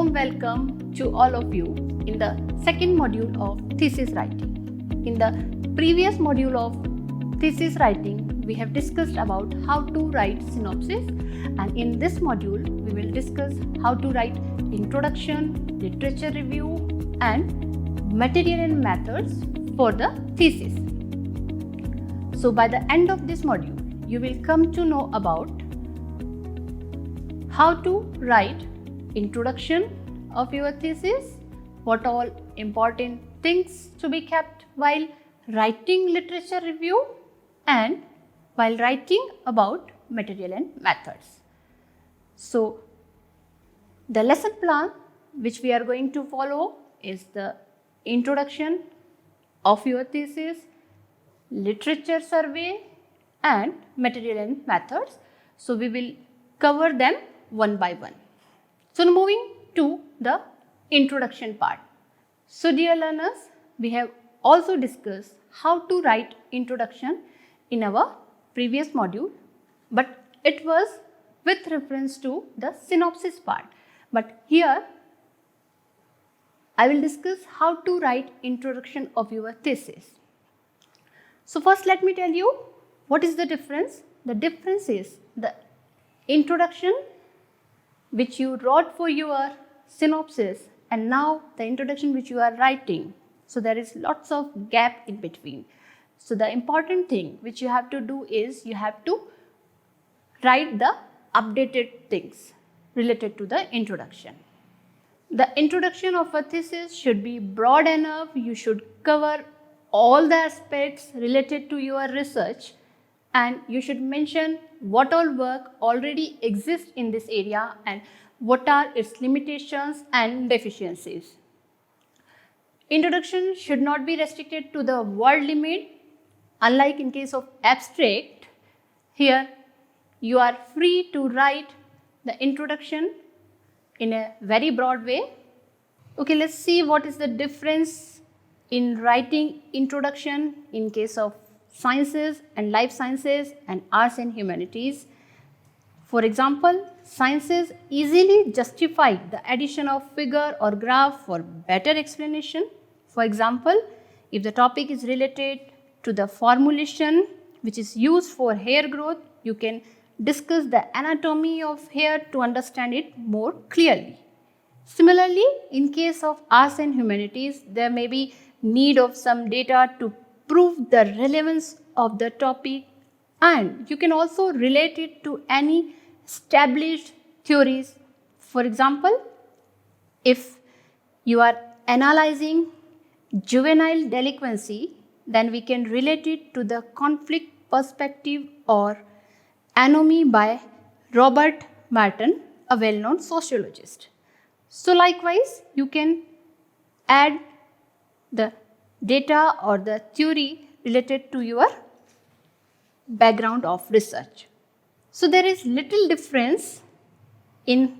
warm welcome to all of you in the second module of thesis writing. In the previous module of thesis writing, we have discussed about how to write synopsis, and in this module, we will discuss how to write introduction, literature review, and material and methods for the thesis. So by the end of this module, you will come to know about how to write introduction of your thesis, what all important things to be kept while writing literature review, and while writing about material and methods. So the lesson plan which we are going to follow is the introduction of your thesis, literature survey, and material and methods. So we will cover them one by one. So now moving to the introduction part. So dear learners, we have also discussed how to write introduction in our previous module, but it was with reference to the synopsis part. But here I will discuss how to write introduction of your thesis. So first let me tell you what is the difference. The difference is the introduction which you wrote for your synopsis and now the introduction which you are writing. So there is lots of gap in between. So the important thing which you have to do is you have to write the updated things related to the introduction. The introduction of a thesis should be broad enough. You should cover all the aspects related to your research, and you should mention what all work already exists in this area and what are its limitations and deficiencies. Introduction should not be restricted to the word limit. Unlike in case of abstract, here you are free to write the introduction in a very broad way. Okay, let's see what is the difference in writing introduction in case of sciences and life sciences and arts and humanities. For example, sciences easily justify the addition of figure or graph for better explanation. For example, if the topic is related to the formulation which is used for hair growth, you can discuss the anatomy of hair to understand it more clearly. Similarly, in case of arts and humanities, there may be need of some data to prove the relevance of the topic, and you can also relate it to any established theories. For example, if you are analyzing juvenile delinquency, then we can relate it to the conflict perspective or anomie by Robert Merton, a well-known sociologist. So likewise, you can add the data or the theory related to your background of research. So there is little difference in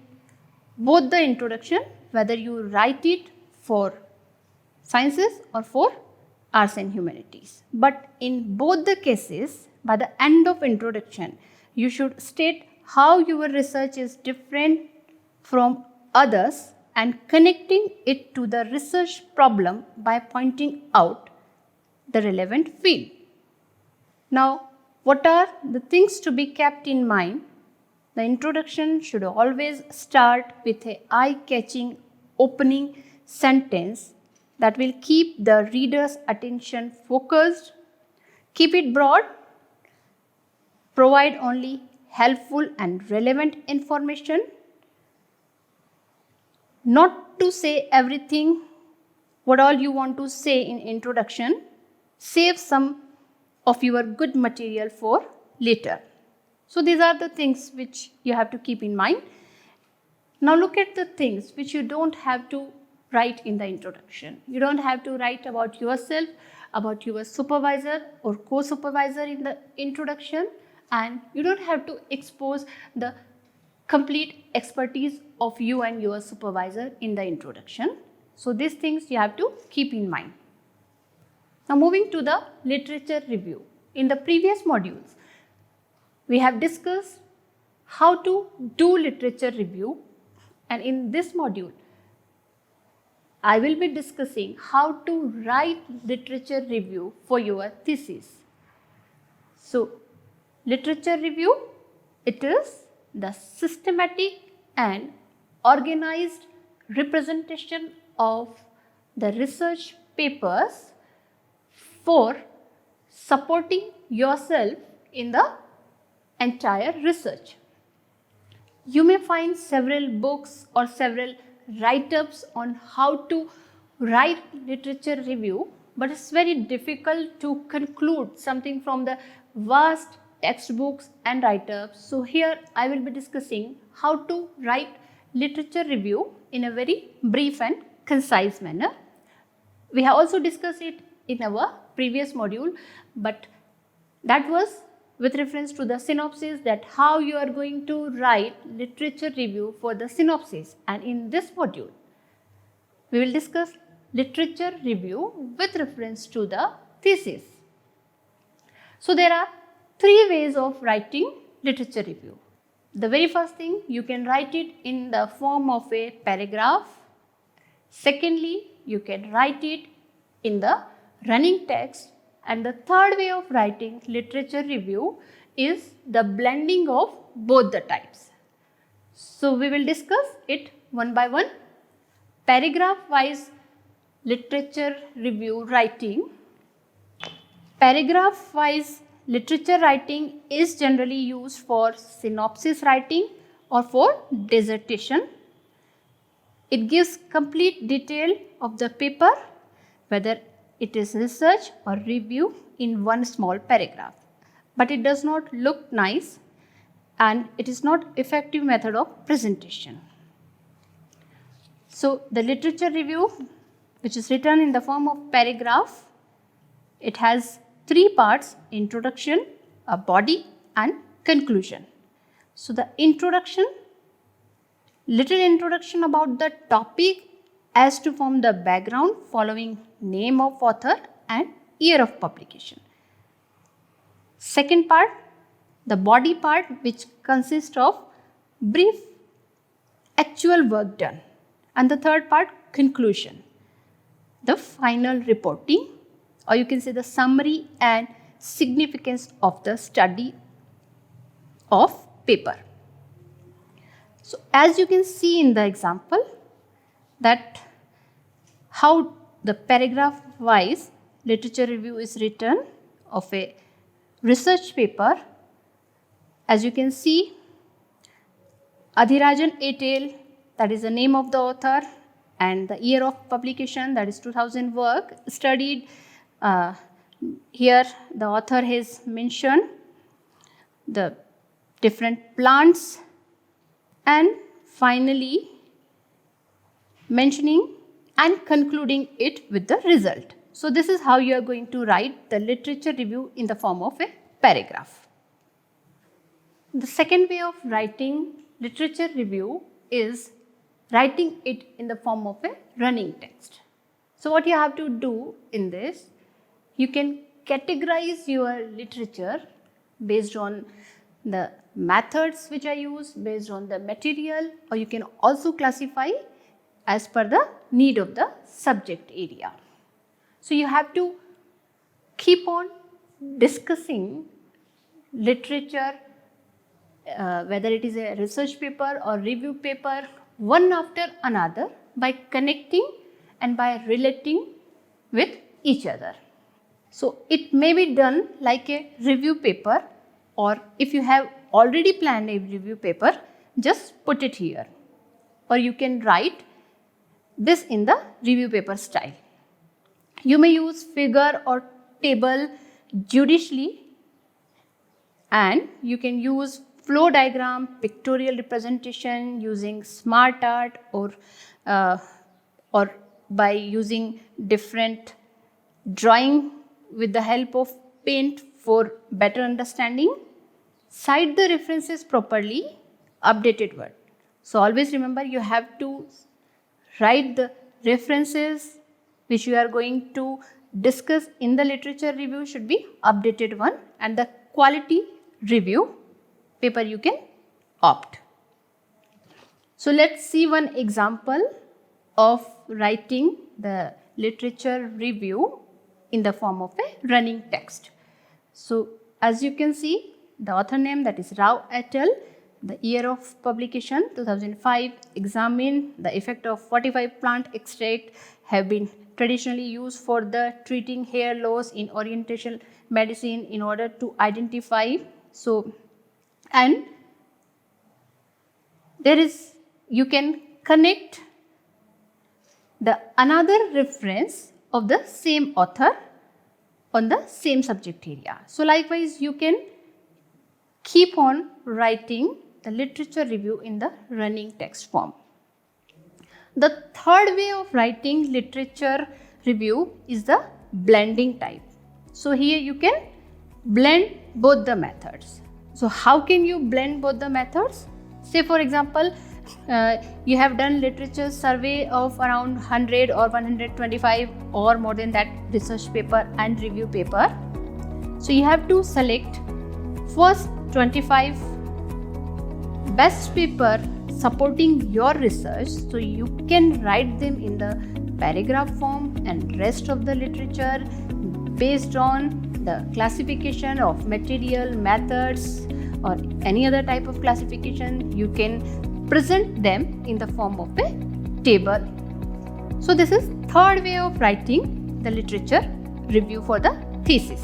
both the introduction, whether you write it for sciences or for arts and humanities. But in both the cases, by the end of introduction, you should state how your research is different from others and connecting it to the research problem by pointing out the relevant field. Now, what are the things to be kept in mind? The introduction should always start with an eye-catching opening sentence that will keep the reader's attention focused. Keep it broad. Provide only helpful and relevant information. Not to say everything what all you want to say in introduction. Save some of your good material for later. So these are the things which you have to keep in mind. Now look at the things which you don't have to write in the introduction. You don't have to write about yourself, about your supervisor or co-supervisor in the introduction, and you don't have to expose the complete expertise of you and your supervisor in the introduction. So these things you have to keep in mind. Now moving to the literature review. In the previous modules, we have discussed how to do literature review, and in this module, I will be discussing how to write literature review for your thesis. So, literature review, it is the systematic and organized representation of the research papers for supporting yourself in the entire research. You may find several books or several write-ups on how to write literature review, but it's very difficult to conclude something from the vast textbooks and write-ups. So here I will be discussing how to write literature review in a very brief and concise manner. We have also discussed it in our previous module, but that was with reference to the synopsis, that how you are going to write literature review for the synopsis. And in this module, we will discuss literature review with reference to the thesis. So there are three ways of writing literature review. The very first thing, you can write it in the form of a paragraph. Secondly, you can write it in the running text. And the third way of writing literature review is the blending of both the types. So we will discuss it one by one. Paragraph wise literature review writing. Paragraph wise literature writing is generally used for synopsis writing or for dissertation. It gives complete detail of the paper, whether it is research or review, in one small paragraph. But it does not look nice and it is not effective method of presentation. So the literature review, which is written in the form of paragraph, it has three parts: introduction, a body and conclusion. So the introduction, little introduction about the topic as to form the background, following name of author and year of publication. Second part, the body part, which consists of brief actual work done. And the third part, conclusion, the final reporting, or you can say the summary and significance of the study of paper. So as you can see in the example, that how the paragraph wise literature review is written of a research paper. As you can see, Adhirajan et al., that is the name of the author, and the year of publication, that is 2000 work studied. Here the author has mentioned the different plants, and finally mentioning and concluding it with the result. So this is how you are going to write the literature review in the form of a paragraph. The second way of writing literature review is writing it in the form of a running text. So what you have to do in this, you can categorize your literature based on the methods which are used, based on the material, or you can also classify as per the need of the subject area. So you have to keep on discussing literature, whether it is a research paper or review paper, one after another, by connecting and by relating with each other. So it may be done like a review paper, or if you have already planned a review paper, just put it here, or you can write this in the review paper style. You may use figure or table judiciously, and you can use flow diagram, pictorial representation using smart art, or by using different drawing with the help of paint for better understanding. Cite the references properly, updated word. So always remember, you have to write the references which you are going to discuss in the literature review should be updated one, and the quality review paper you can opt. So let's see one example of writing the literature review in the form of a running text. So as you can see, the author name, that is Rao et al., the year of publication 2005, examine the effect of 45 plant extract have been traditionally used for the treating hair loss in oriental medicine in order to identify. So, and there is, you can connect the another reference of the same author on the same subject area. So likewise, you can keep on writing the literature review in the running text form. The third way of writing literature review is the blending type. So here you can blend both the methods. So how can you blend both the methods? Say for example, you have done literature survey of around 100 or 125 or more than that research paper and review paper. So you have to select first 25 best paper supporting your research, so you can write them in the paragraph form, and rest of the literature based on the classification of material, methods or any other type of classification, you can present them in the form of a table. So this is third way of writing the literature review for the thesis.